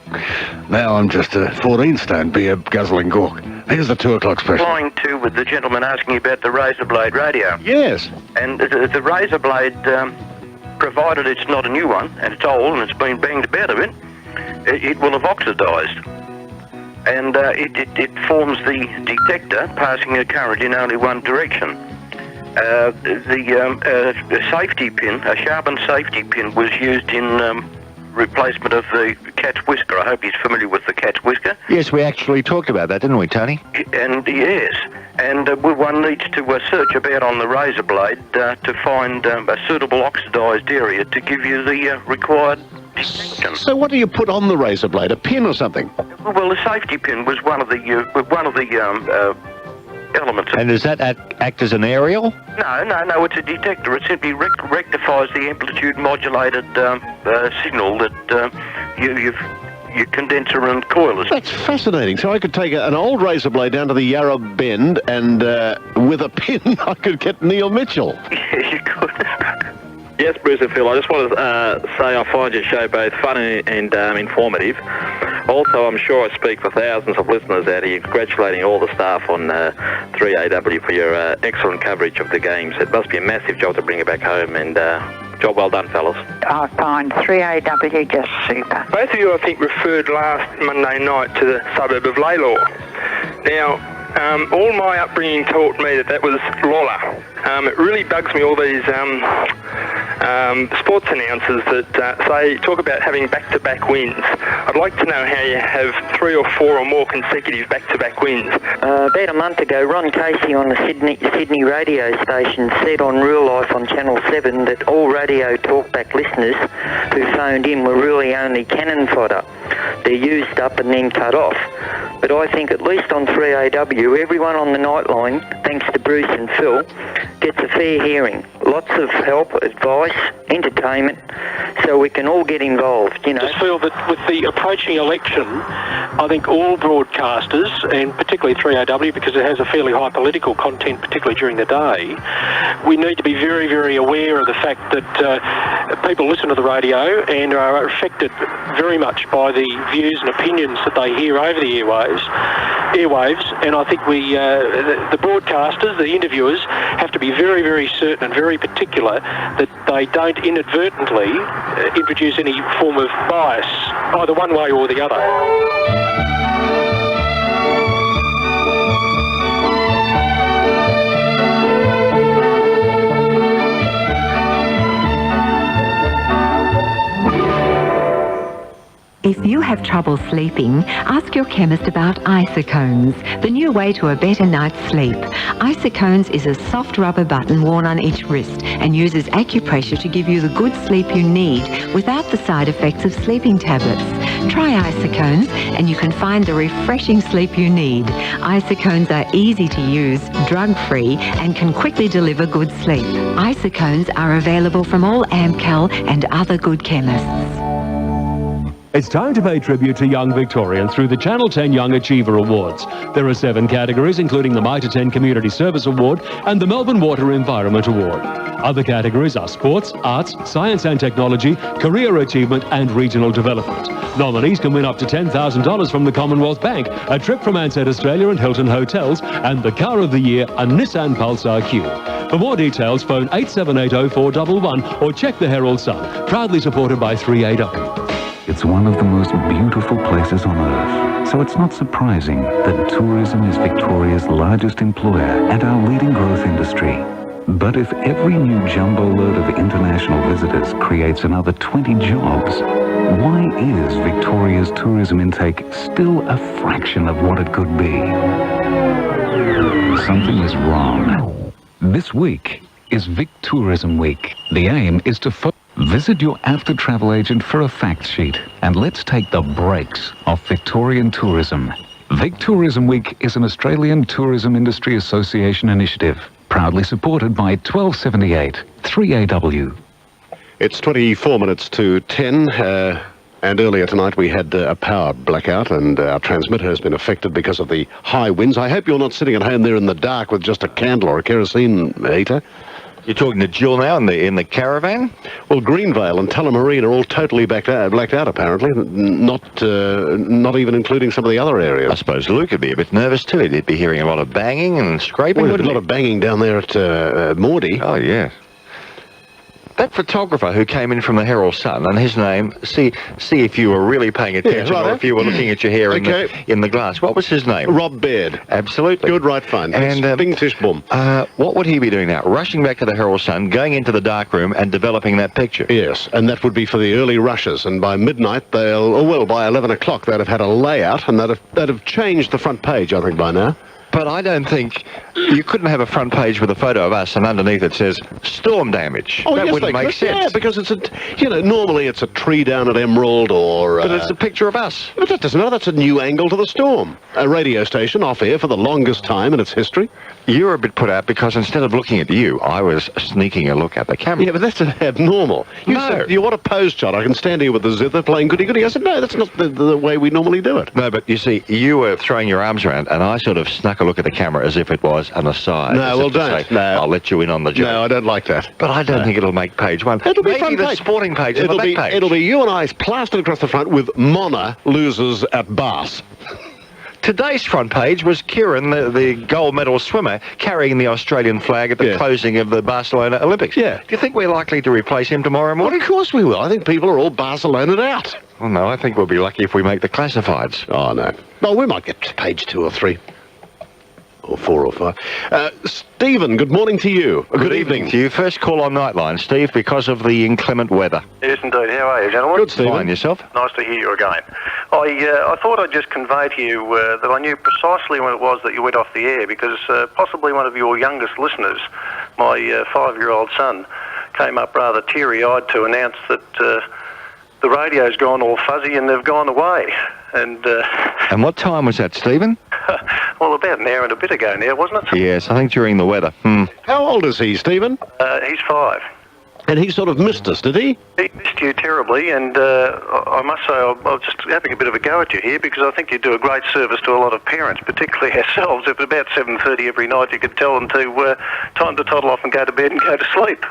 Speaker 11: now I'm just a 14-stone beer-guzzling gawk. Here's the 2 o'clock special.
Speaker 6: Replying to with the gentleman asking about the razor blade radio.
Speaker 11: Yes.
Speaker 6: And the razor blade, provided it's not a new one, and it's old, and it's been banged about a bit, it will have oxidised. And it forms the detector, passing a current in only one direction. The safety pin, a sharpened safety pin, was used in replacement of the cat's whisker. I hope he's familiar with the cat's whisker.
Speaker 12: Yes, we actually talked about that, didn't we, Tony?
Speaker 6: And yes, and one needs to search about on the razor blade to find a suitable oxidised area to give you the required detection.
Speaker 11: So what do you put on the razor blade? A pin or something?
Speaker 6: Well, the safety pin was one of the elements.
Speaker 12: And does that act as an aerial?
Speaker 6: No, it's a detector. It simply rectifies the amplitude modulated signal that your condenser and coilers.
Speaker 11: That's fascinating. So I could take an old razor blade down to the Yarra Bend and with a pin I could get Neil Mitchell.
Speaker 6: Yeah, you could.
Speaker 19: Yes, Bruce and Phil, I just want to say I find your show both funny and informative. Also, I'm sure I speak for thousands of listeners out here, congratulating all the staff on 3AW for your excellent coverage of the games. It must be a massive job to bring it back home, and job well done, fellas.
Speaker 20: I find 3AW just super.
Speaker 19: Both of you, I think, referred last Monday night to the suburb of Laylaw. Now, all my upbringing taught me that was Lola. It really bugs me, all these sports announcers that talk about having back-to-back wins. I'd like to know how you have 3 or 4 or more consecutive back-to-back wins.
Speaker 20: About a month ago, Ron Casey on the Sydney radio station said on Real Life on Channel 7 that all radio talkback listeners who phoned in were really only cannon fodder. They're used up and then cut off. But I think at least on 3AW, everyone on the Nightline, thanks to Bruce and Phil, gets a fair hearing. Lots of help, advice, entertainment, so we can all get involved, you know.
Speaker 5: I just feel that with the approaching election, I think all broadcasters, and particularly 3AW, because it has a fairly high political content, particularly during the day, we need to be very, very aware of the fact that people listen to the radio and are affected very much by the views and opinions that they hear over the airwaves, and I think the broadcasters, the interviewers, have to be very, very certain and very particular that they don't inadvertently introduce any form of bias, either one way or the other.
Speaker 21: If you have trouble sleeping, ask your chemist about Isocones, the new way to a better night's sleep. Isocones is a soft rubber button worn on each wrist and uses acupressure to give you the good sleep you need without the side effects of sleeping tablets. Try Isocones and you can find the refreshing sleep you need. Isocones are easy to use, drug-free, and can quickly deliver good sleep. Isocones are available from all Amcal and other good chemists.
Speaker 14: It's time to pay tribute to young Victorians through the Channel 10 Young Achiever Awards. There are 7 categories, including the Mitre 10 Community Service Award and the Melbourne Water Environment Award. Other categories are sports, arts, science and technology, career achievement and regional development. Nominees can win up to $10,000 from the Commonwealth Bank, a trip from Ansett Australia and Hilton Hotels, and the Car of the Year, a Nissan Pulsar Q. For more details, phone 8780 or check the Herald Sun, proudly supported by 3AW.
Speaker 22: It's one of the most beautiful places on earth, so it's not surprising that tourism is Victoria's largest employer and our leading growth industry. But if every new jumbo load of international visitors creates another 20 jobs, why is Victoria's tourism intake still a fraction of what it could be? something is wrong. This week is Vic Tourism Week. The aim is to visit your after travel agent for a fact sheet, and let's take the brakes off Victorian tourism. Vic Tourism Week is an Australian Tourism Industry Association initiative, proudly supported by 1278 3AW.
Speaker 11: It's 24 minutes to 10, and earlier tonight we had a power blackout, and our transmitter has been affected because of the high winds. I hope you're not sitting at home there in the dark with just a candle or a kerosene heater.
Speaker 12: You're talking to Jill now in the caravan?
Speaker 11: Well, Greenvale and Tullamarine are all totally blacked out apparently, not even including some of the other areas.
Speaker 12: I suppose Luke would be a bit nervous too. He'd be hearing a lot of banging and scraping.
Speaker 11: Well, there's a lot of banging down there at Mordy.
Speaker 12: Oh, yes. That photographer who came in from the Herald Sun, and his name, see if you were really paying attention, or if you were looking at your hair in the glass. What was his name?
Speaker 11: Rob Baird.
Speaker 12: Absolutely.
Speaker 11: Good, right, fine. And Bing Tish Boom.
Speaker 12: What would he be doing now? Rushing back to the Herald Sun, going into the dark room and developing that picture?
Speaker 11: Yes, and that would be for the early rushes, and by midnight by 11 o'clock they'd have had a layout, and they'd have changed the front page, I think, by now.
Speaker 12: But I don't think you couldn't have a front page with a photo of us and underneath it says storm damage.
Speaker 11: Oh,
Speaker 12: that
Speaker 11: yes,
Speaker 12: wouldn't make sense.
Speaker 11: Yeah, because it's normally it's a tree down at Emerald or...
Speaker 12: But it's a picture of us.
Speaker 11: But that doesn't matter, that's a new angle to the storm. A radio station off air for the longest time in its history.
Speaker 12: You were a bit put out because instead of looking at you, I was sneaking a look at the camera.
Speaker 11: Yeah, but that's abnormal. You said, you want a pose shot? I can stand here with the zither playing goody-goody. I said, no, that's not the way we normally do it.
Speaker 12: No, but you see, you were throwing your arms around, and I sort of snuck a look at the camera as if it was an aside.
Speaker 11: No, well, don't.
Speaker 12: Say, I'll let you in on the joke.
Speaker 11: No, I don't like that.
Speaker 12: But I don't think it'll make page one.
Speaker 11: It'll be
Speaker 12: maybe
Speaker 11: front
Speaker 12: the
Speaker 11: page.
Speaker 12: sporting page and the back page.
Speaker 11: It'll be you and I plastered across the front with Mona loses at Bath.
Speaker 12: Today's front page was Kieran, the gold medal swimmer, carrying the Australian flag at the closing of the Barcelona Olympics.
Speaker 11: Yeah.
Speaker 12: Do you think we're likely to replace him tomorrow morning?
Speaker 11: Well, of course we will. I think people are all Barcelona'd out.
Speaker 12: Well, no, I think we'll be lucky if we make the classifieds.
Speaker 11: Oh, no. Well, we might get to page 2 or 3. Or 4 or 5. Stephen, good morning to you.
Speaker 12: Good evening to you. First call on Nightline, Steve, because of the inclement weather.
Speaker 1: Yes, indeed. How are you, gentlemen?
Speaker 11: Good, Stephen.
Speaker 12: Fine, yourself?
Speaker 1: Nice to hear you again. I thought I'd just convey to you that I knew precisely when it was that you went off the air, because possibly one of your youngest listeners, my 5-year-old son, came up rather teary-eyed to announce that the radio's gone all fuzzy and they've gone away.
Speaker 12: And what time was that, Stephen?
Speaker 1: Well, about an hour and a bit ago now, wasn't it?
Speaker 12: Yes, I think during the weather.
Speaker 11: How old is he, Stephen?
Speaker 1: He's 5.
Speaker 11: And he sort of missed us, did he?
Speaker 1: He missed you terribly, and I must say I'm just having a bit of a go at you here, because I think you do a great service to a lot of parents, particularly ourselves. If at about 7:30 every night you could tell them to time to toddle off and go to bed and go to sleep.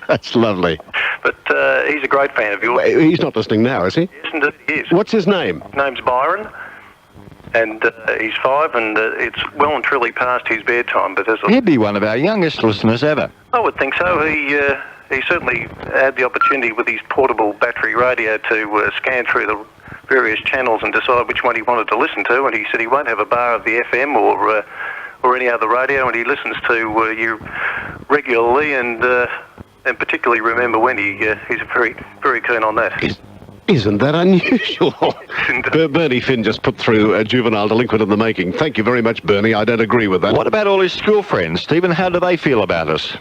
Speaker 11: That's lovely.
Speaker 1: But he's a great fan of yours.
Speaker 11: He's not listening now, is he?
Speaker 1: Yes, indeed he is.
Speaker 11: What's his name?
Speaker 1: His name's Byron, and he's 5, and it's well and truly past his bedtime. But
Speaker 12: he'd be one of our youngest listeners ever.
Speaker 1: I would think so. He certainly had the opportunity with his portable battery radio to scan through the various channels and decide which one he wanted to listen to, and he said he won't have a bar of the FM or any other radio, and he listens to you regularly, and particularly remember when he's very, very keen on that.
Speaker 11: Isn't that unusual? Bernie Finn just put through a juvenile delinquent in the making. Thank you very much, Bernie. I don't agree with that.
Speaker 12: What about all his school friends, Stephen? How do they feel about us?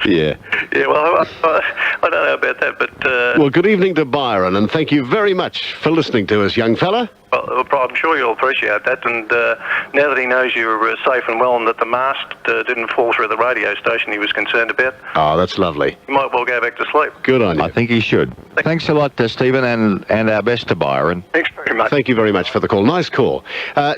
Speaker 11: Yeah.
Speaker 1: Yeah, well, I don't know about that, but...
Speaker 11: Well, good evening to Byron, and thank you very much for listening to us, young fella.
Speaker 1: Well, I'm sure you'll appreciate that, and now that he knows you're safe and well and that the mast didn't fall through the radio station he was concerned about...
Speaker 11: Oh, that's lovely.
Speaker 1: You might well go back to sleep.
Speaker 11: Good on you.
Speaker 12: I think he should. Thanks a lot, Stephen, and our best to Byron.
Speaker 1: Thanks very much.
Speaker 11: Thank you very much for the call. Nice call.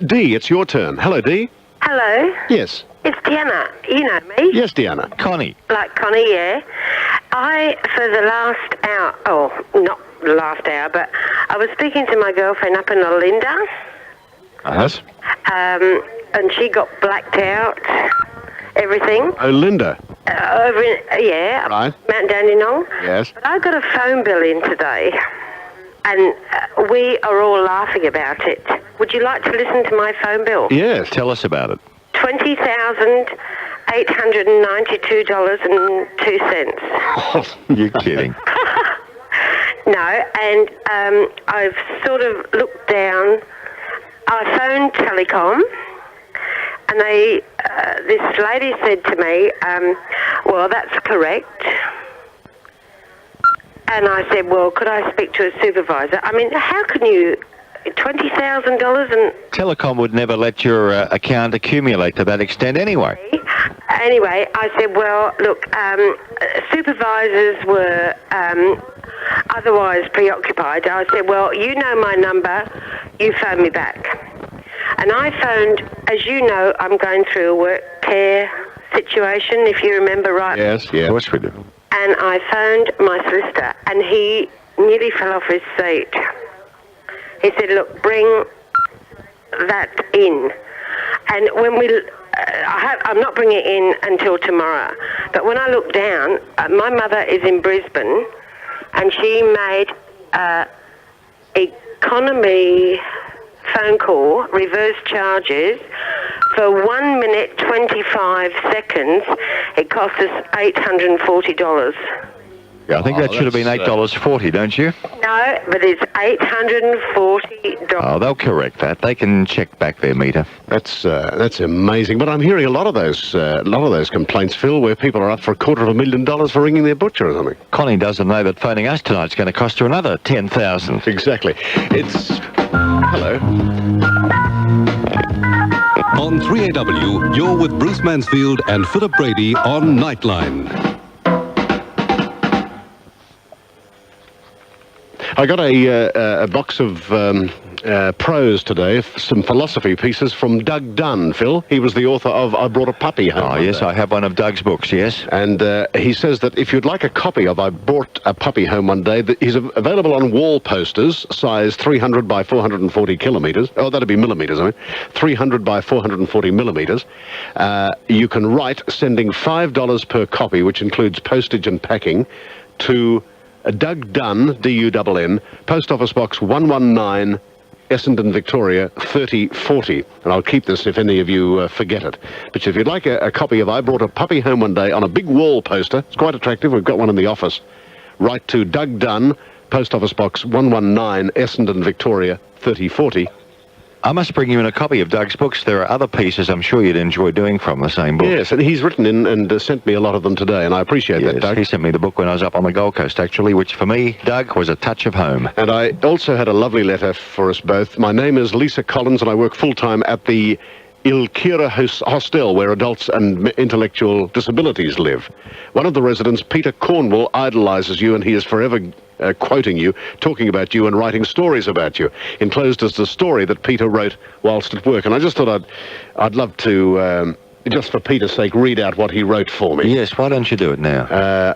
Speaker 11: Dee, it's your turn. Hello, Dee.
Speaker 4: Hello.
Speaker 11: Yes.
Speaker 4: It's Deanna. You know me.
Speaker 11: Yes, Deanna.
Speaker 12: Connie.
Speaker 4: Like Connie, yeah. For the last hour, not the last hour, but I was speaking to my girlfriend up in Olinda.
Speaker 11: Yes.
Speaker 4: And she got blacked out, everything.
Speaker 11: Oh, Linda.
Speaker 4: Over in,
Speaker 11: Right.
Speaker 4: Mount Dandenong.
Speaker 11: Yes.
Speaker 4: But I got a phone bill in today, and we are all laughing about it. Would you like to listen to my phone bill?
Speaker 12: Yes. Tell us about it.
Speaker 4: $20,892.02.
Speaker 12: You're kidding.
Speaker 4: No, and I've sort of looked down. I phoned Telecom, And this lady said to me, well, that's correct. And I said, well, could I speak to a supervisor? I mean, how can you... $20,000 and...
Speaker 12: Telecom would never let your account accumulate to that extent anyway.
Speaker 4: Anyway, I said, well, look, supervisors were otherwise preoccupied. I said, well, you know my number, you phone me back. And I phoned, as you know, I'm going through a work care situation, if you remember right.
Speaker 11: Yes, yeah. Of course we do.
Speaker 4: And I phoned my solicitor, and he nearly fell off his seat. He said, look, bring that in. And when I'm not bringing it in until tomorrow. But when I look down, my mother is in Brisbane, and she made economy phone call, reverse charges, for 1 minute 25 seconds. It cost us $840.
Speaker 12: Yeah, I think that should have been $8.40, don't you?
Speaker 4: No, but it's $840.
Speaker 12: Oh, they'll correct that. They can check back their meter.
Speaker 11: That's amazing. But I'm hearing a lot of those complaints, Phil, where people are up for $250,000 for ringing their butcher or something.
Speaker 12: Connie doesn't know that phoning us tonight's going to cost her another $10,000.
Speaker 11: Exactly. Hello.
Speaker 13: On 3AW, you're with Bruce Mansfield and Philip Brady on Nightline.
Speaker 11: I got a box of prose today, some philosophy pieces from Doug Dunn, Phil. He was the author of I Brought a Puppy Home.
Speaker 12: Oh, yes, I have one of Doug's books, yes.
Speaker 11: And he says that if you'd like a copy of I Brought a Puppy Home One Day, he's available on wall posters, size 300 by 440 kilometres. Oh, that'd be millimetres, I mean. 300 by 440 millimetres. You can write, sending $5 per copy, which includes postage and packing, to... Doug Dunn, D-U-N-N, Post Office Box 119, Essendon, Victoria, 3040. And I'll keep this if any of you forget it. But if you'd like a copy of I Brought a Puppy Home One Day on a big wall poster, it's quite attractive, we've got one in the office, write to Doug Dunn, Post Office Box 119, Essendon, Victoria, 3040.
Speaker 12: I must bring you in a copy of Doug's books. There are other pieces I'm sure you'd enjoy doing from the same book.
Speaker 11: Yes, and he's written in and sent me a lot of them today, and I appreciate that, Doug.
Speaker 12: He sent me the book when I was up on the Gold Coast, actually, which for me, Doug, was a touch of home.
Speaker 11: And I also had a lovely letter for us both. My name is Lisa Collins, and I work full-time at the Ilkira Hostel, where adults and intellectual disabilities live. One of the residents, Peter Cornwall, idolises you, and he is forever quoting you, talking about you and writing stories about you. Enclosed is the story that Peter wrote whilst at work. And I just thought I'd love to, just for Peter's sake, read out what he wrote for me.
Speaker 12: Yes, why don't you do it now?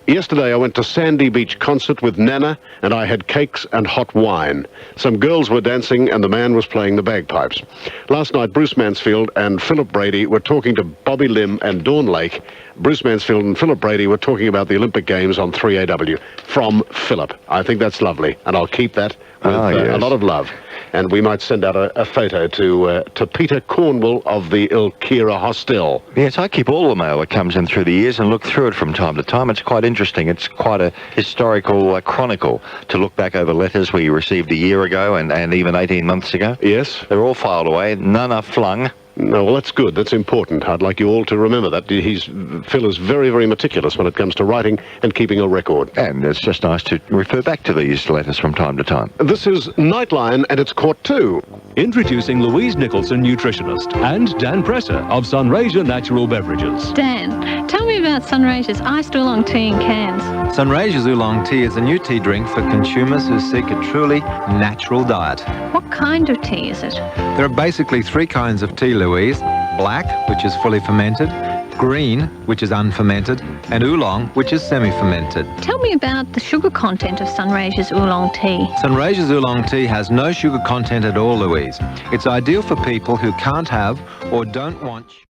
Speaker 11: Yesterday I went to Sandy Beach concert with Nana, and I had cakes and hot wine. Some girls were dancing and the man was playing the bagpipes. Last night Bruce Mansfield and Philip Brady were talking to Bobby Lim and Dawn Lake. Bruce Mansfield and Philip Brady were talking about the Olympic Games on 3AW. From Philip. I think that's lovely, and I'll keep that with a lot of love. And we might send out a photo to Peter Cornwall of the Ilkira Hostel.
Speaker 12: Yes, I keep all the mail that comes in through the years and look through it from time to time. It's quite interesting. It's quite a historical chronicle to look back over letters we received a year ago and even 18 months ago.
Speaker 11: Yes.
Speaker 12: They're all filed away. None are flung.
Speaker 11: No, well, that's good. That's important. I'd like you all to remember that. Phil is very, very meticulous when it comes to writing and keeping a record.
Speaker 12: And it's just nice to refer back to these letters from time to time.
Speaker 11: This is Nightline, and it's Court 2.
Speaker 14: Introducing Louise Nicholson, nutritionist, and Dan Presser of Sunraysia Natural Beverages.
Speaker 15: Dan, tell me about Sunraysia's iced oolong tea in cans.
Speaker 16: Sunraysia's oolong tea is a new tea drink for consumers who seek a truly natural diet.
Speaker 15: What kind of tea is it?
Speaker 16: There are basically three kinds of tea, Louise. Black, which is fully fermented, green, which is unfermented, and oolong, which is semi-fermented.
Speaker 15: Tell me about the sugar content of Sunraysia's oolong tea.
Speaker 16: Sunraysia's oolong tea has no sugar content at all, Louise. It's ideal for people who can't have or don't want...